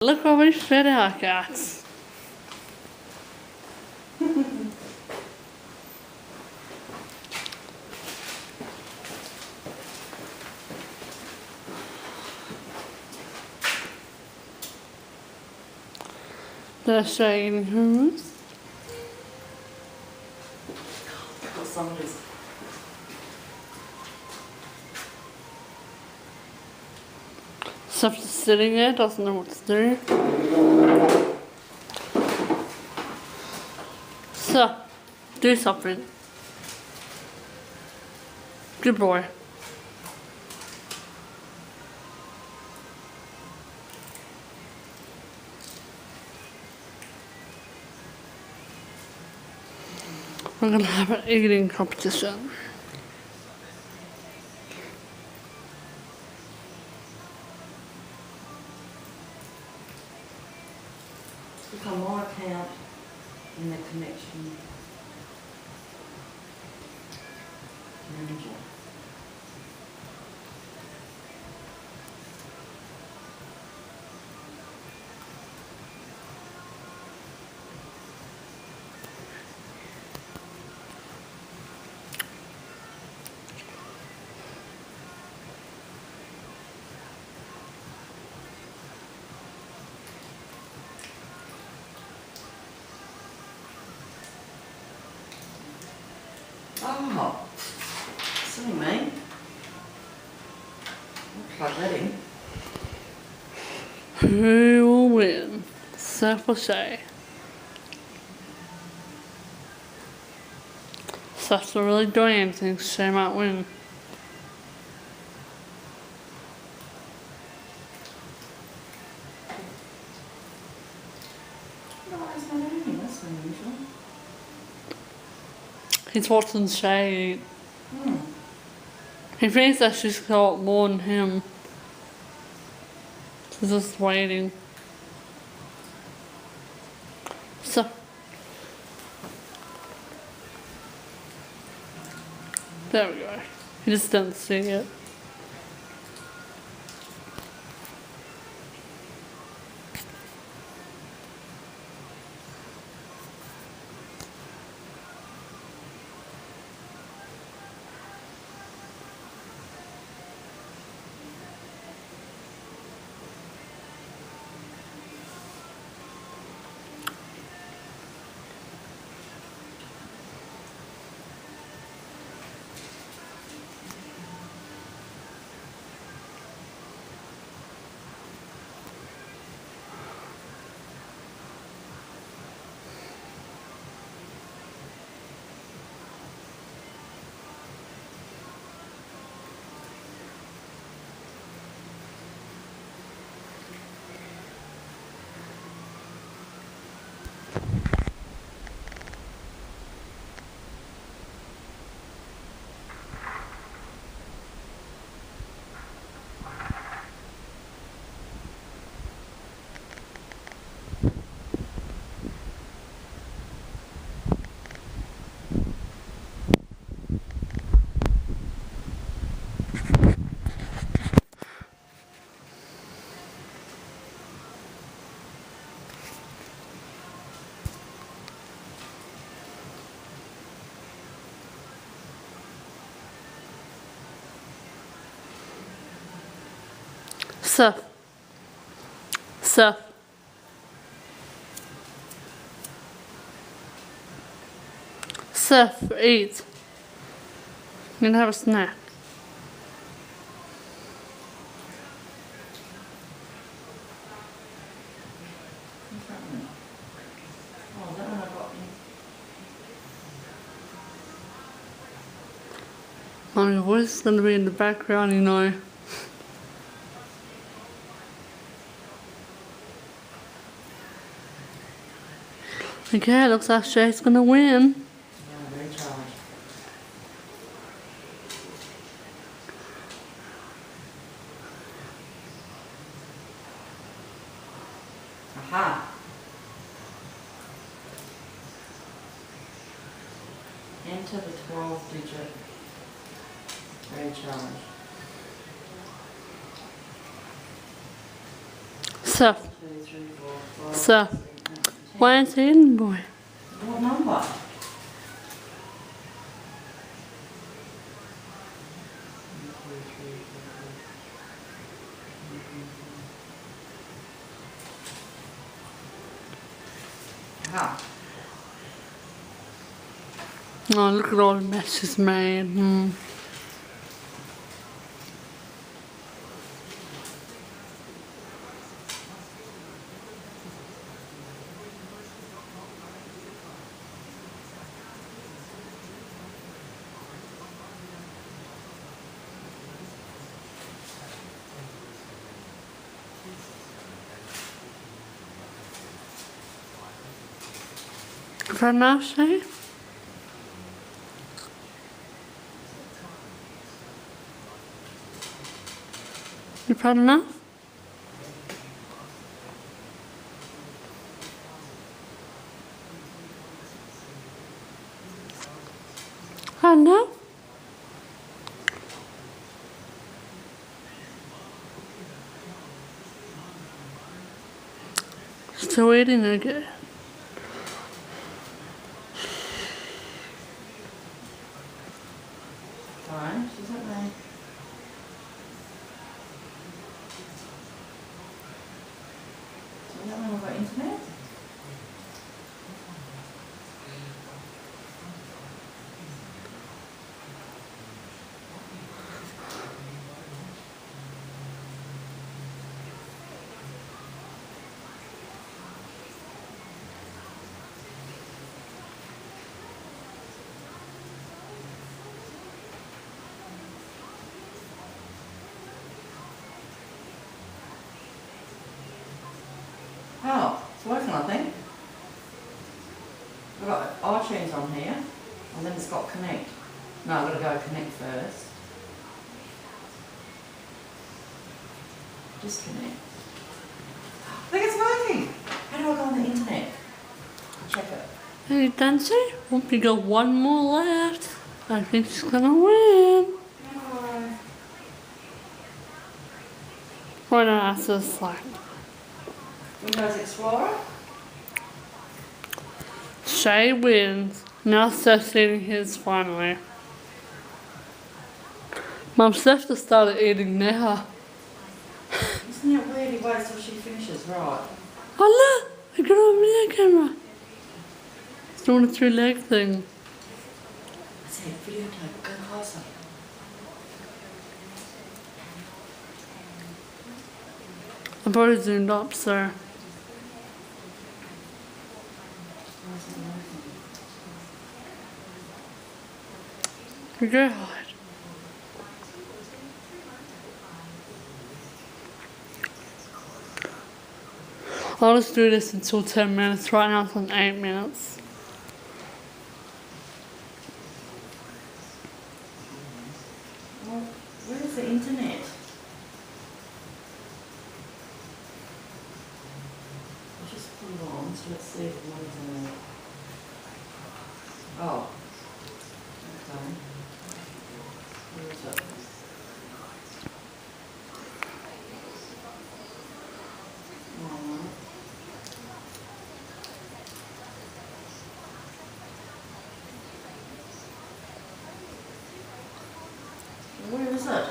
Look how many fit I got. The shade who's Somebody's stuff just sitting there, doesn't know what to do. So, do something. Good boy. We're gonna have an eating competition. become more account in the connection manager. Oh, silly me. I'll plug that in. Who will win? Seth or Shay? Seth's not really doing anything, so Shay might win. No, it's not anything. That's unusual. He's watching Shay eat. Hmm. He thinks that she's got more than him. He's just waiting. So, there we go. He just doesn't see it. Seth. Seth. Seth, eat. You can have a snack. What's that one? Oh, that one I got in. My voice is gonna be in the background, you know. Okay, looks like Shay's gonna win. Yeah, very charged. Aha. Enter the 12-digit recharge. Seth, 2, 3, 4, 5, Seth, 6, 7, 8, 10. where's the hidden boy? What number? Aha. Oh, look at all the mess he's made. Is that enough, say? You've had enough? Had enough? Still eating again. Fine, she's not there. So we don't know about internet? Oh, it's working, I think. We've got iTunes on here, and then it's got Connect. No, I've got to go Connect first. Disconnect. I think it's working. How do I go on the internet? I'll check it. Hey, Dancy, hope you got one more left. I think she's gonna win. No. Why not ask this like Windows Explorer? Shay wins. Now Steph's eating his finally. Mum, Steph just started eating now. Isn't it weird he waits till she finishes? Right. Oh look! I got it on video camera. It's doing a 3-leg thing. I said, videotape, go closer. I've already zoomed up, so. Why isn't it working? You go hide. I'll just do this until 10 minutes. Right now it's on 8 minutes. Well, where is the internet? I'll just put it on, so let's see if it runs out. Oh. Okay. Where is it? Oh, where is it?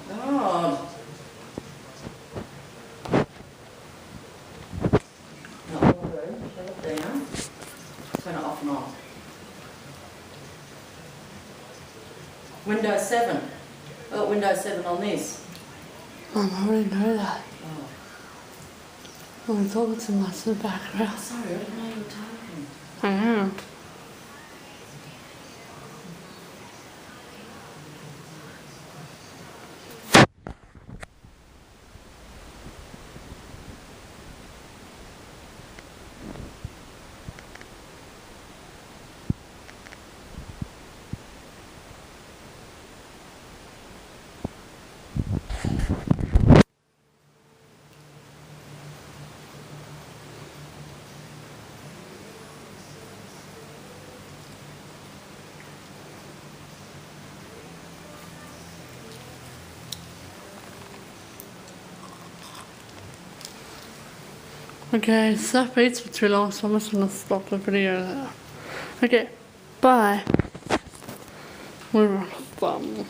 God. Not all good. Shut it down. Turn it off and on. Windows 7. I've got Windows 7 on this. Mum, I already know that. Oh. I'm talking too much in the background. Sorry, I didn't know you were talking. I know. Okay, Seth eats for too long, so I'm just gonna stop the video there. Okay, bye. We're on a thumb.